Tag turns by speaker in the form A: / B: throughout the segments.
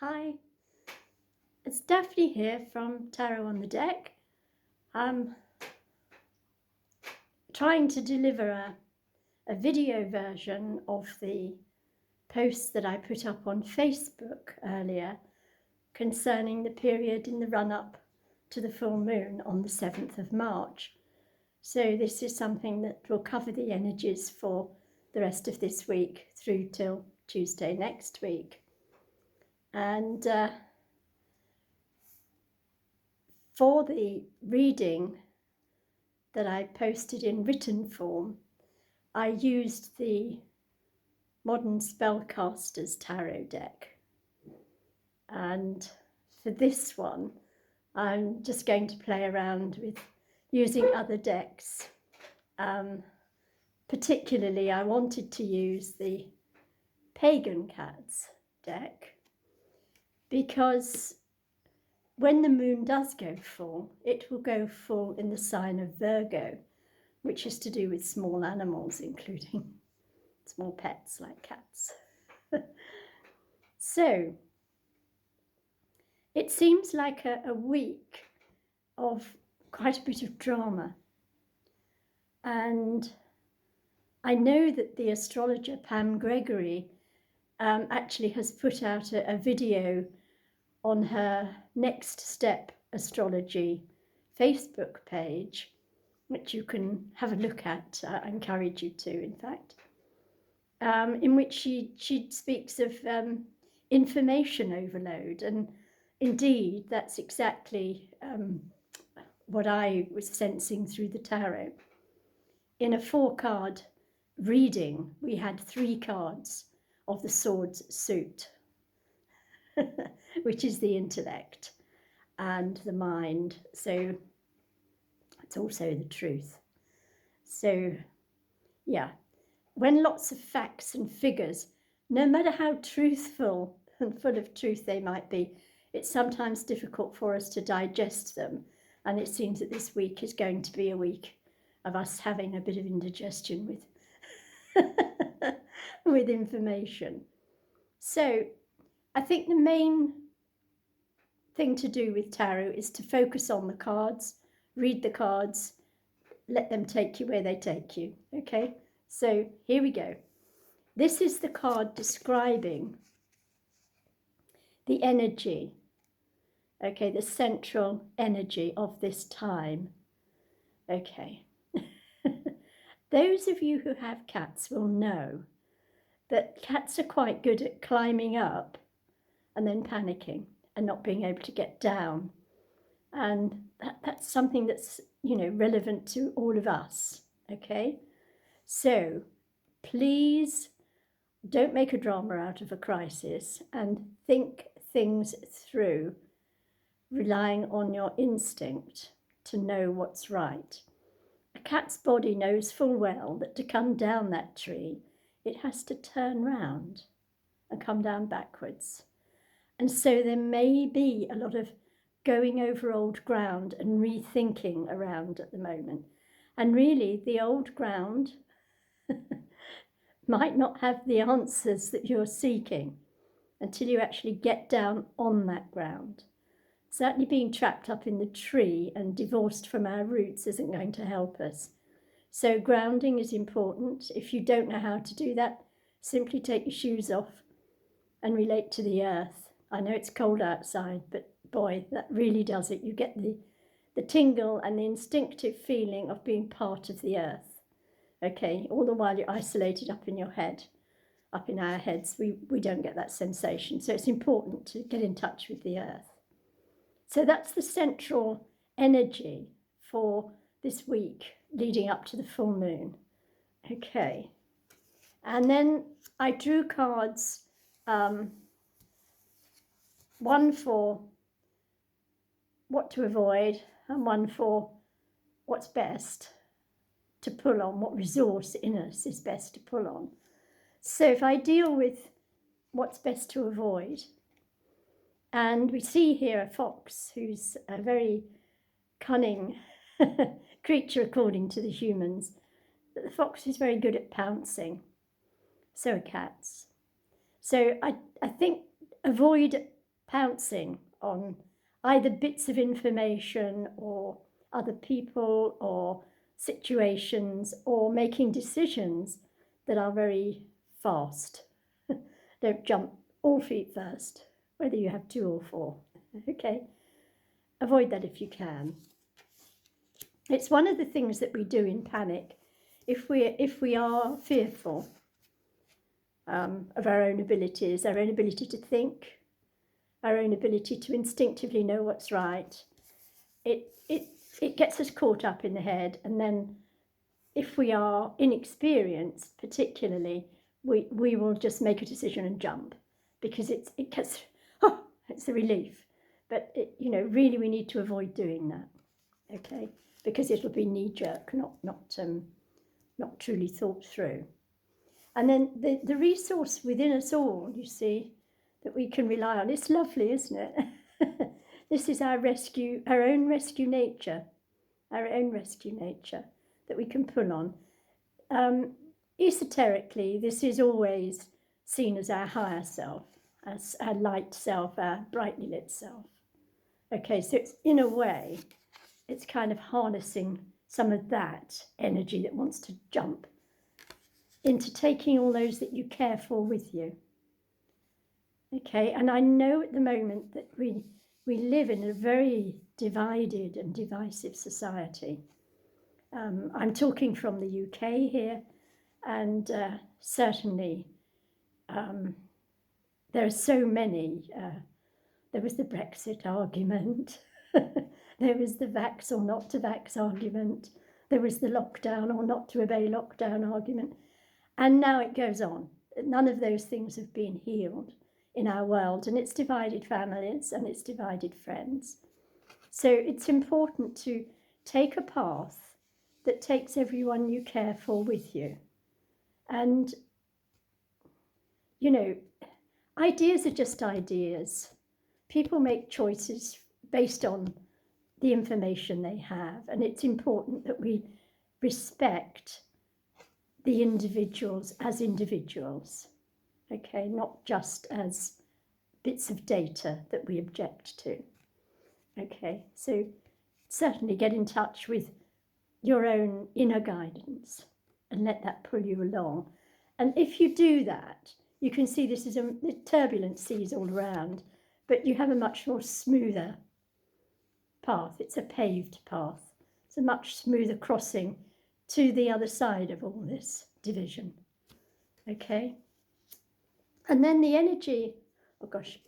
A: Hi, it's Daphne here from Tarot on the Deck. I'm trying to deliver a video version of the post that I put up on Facebook earlier concerning the period in the run-up to the full moon on the 7th of March. So this is something that will cover the energies for the rest of this week through till Tuesday next week. And for the reading that I posted in written form, I used the Modern Spellcasters Tarot deck. And for this one, I'm just going to play around with using other decks. Particularly, I wanted to use the Pagan Cats deck because when the moon does go full, it will go full in the sign of Virgo, which is to do with small animals, including small pets like cats. So it seems like a week of quite a bit of drama. And I know that the astrologer Pam Gregory actually has put out a video on her Next Step Astrology Facebook page, which you can have a look at. I encourage you to, in fact, in which she speaks of information overload. And indeed, that's exactly what I was sensing through the tarot. In a 4-card reading, we had 3 cards of the Swords suit, which is the intellect and the mind. So it's also the truth. So yeah, when lots of facts and figures, no matter how truthful and full of truth they might be, it's sometimes difficult for us to digest them. And it seems that this week is going to be a week of us having a bit of indigestion with with information. So I think the main thing to do with tarot is to focus on the cards, read the cards, let them take you where they take you. Okay, so here we go. This is the card describing the energy, okay, the central energy of this time. Okay. Those of you who have cats will know that cats are quite good at climbing up and then panicking and not being able to get down. And that's something that's, relevant to all of us, okay? So please don't make a drama out of a crisis and think things through, relying on your instinct to know what's right. A cat's body knows full well that to come down that tree, it has to turn round and come down backwards. And so there may be a lot of going over old ground and rethinking around at the moment. And really, the old ground might not have the answers that you're seeking until you actually get down on that ground. Certainly being trapped up in the tree and divorced from our roots isn't going to help us. So grounding is important. If you don't know how to do that, simply take your shoes off and relate to the earth. I know it's cold outside, but boy, that really does it. You get the tingle and the instinctive feeling of being part of the earth. Okay, all the while you're isolated up in your head, up in our heads, we don't get that sensation. So it's important to get in touch with the earth. So that's the central energy for this week leading up to the full moon. Okay, and then I drew cards, one for what to avoid and one for what's best to pull on, what resource in us is best to pull on. So if I deal with what's best to avoid, and we see here a fox who's a very cunning creature according to the humans, but the fox is very good at pouncing. So are cats. So I think avoid pouncing on either bits of information or other people or situations, or making decisions that are very fast. Don't jump all feet first, whether you have 2 or 4. Okay, avoid that if you can. It's one of the things that we do in panic. If we are fearful of our own abilities, our own ability to think, our own ability to instinctively know what's right, it gets us caught up in the head. And then if we are inexperienced, particularly, we will just make a decision and jump, because it gets, oh, it's a relief. But really we need to avoid doing that, okay? Because it'll be knee-jerk, not truly thought through. And then the resource within us all, you see, that we can rely on. It's lovely, isn't it? This is our own rescue nature that we can pull on. Esoterically, this is always seen as our higher self, as our light self, our brightly lit self. Okay, so it's, in a way, it's kind of harnessing some of that energy that wants to jump into taking all those that you care for with you. Okay, and I know at the moment that we live in a very divided and divisive society. I'm talking from the UK here, and certainly there are so many. There was the Brexit argument. There was the vax or not to vax argument. There was the lockdown or not to obey lockdown argument. And now it goes on. None of those things have been healed in our world, and it's divided families and it's divided friends. So it's important to take a path that takes everyone you care for with you. And, ideas are just ideas. People make choices based on the information they have, and it's important that we respect the individuals as individuals, okay, not just as bits of data that we object to. Okay, so certainly get in touch with your own inner guidance and let that pull you along. And if you do that, you can see this is a turbulent seas all around, but you have a much more smoother path. It's a paved path. It's a much smoother crossing to the other side of all this division. Okay? And then the energy, oh gosh,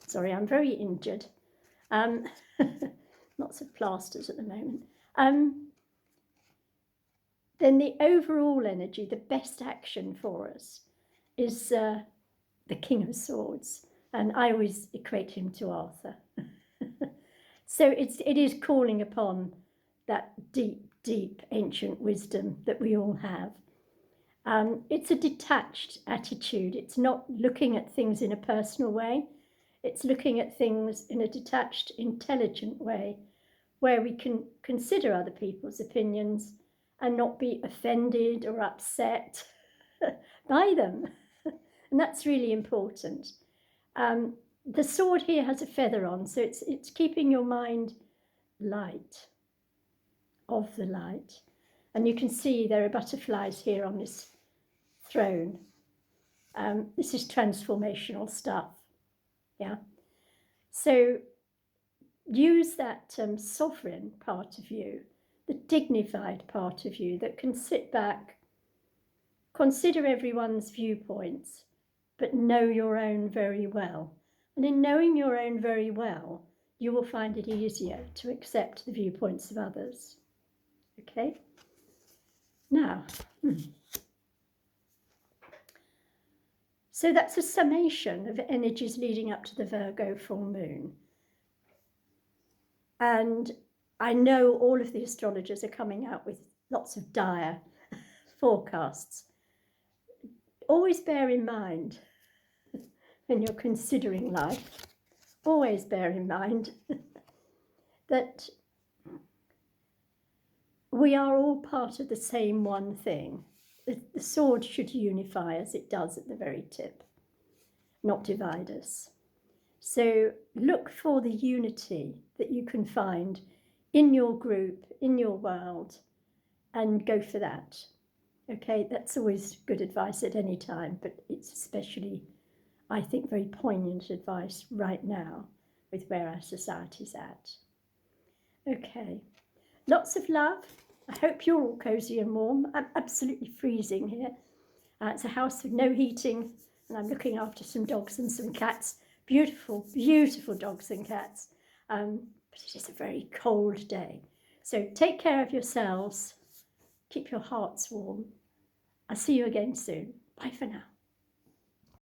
A: sorry, I'm very injured. Lots of plasters at the moment. Then the overall energy, the best action for us is the King of Swords. And I always equate him to Arthur. So it is calling upon that deep ancient wisdom that we all have. It's a detached attitude. It's not looking at things in a personal way. It's looking at things in a detached, intelligent way, where we can consider other people's opinions and not be offended or upset by them. And that's really important. The sword here has a feather on, so it's keeping your mind light, of the light. And you can see there are butterflies here on this throne. This is transformational stuff, yeah? So use that sovereign part of you, the dignified part of you that can sit back, consider everyone's viewpoints, but know your own very well. And in knowing your own very well, you will find it easier to accept the viewpoints of others. Okay? Now, so that's a summation of energies leading up to the Virgo full moon. And I know all of the astrologers are coming out with lots of dire forecasts. Always bear in mind, when you're considering life, always bear in mind that we are all part of the same one thing. The sword should unify as it does at the very tip, not divide us. So look for the unity that you can find in your group, in your world, and go for that. Okay, that's always good advice at any time, but it's especially, I think, very poignant advice right now with where our society's at. Okay, lots of love. I hope you're all cozy and warm. I'm absolutely freezing here. It's a house with no heating, and I'm looking after some dogs and some cats. Beautiful, beautiful dogs and cats. But it is a very cold day. So take care of yourselves. Keep your hearts warm. I'll see you again soon. Bye for now.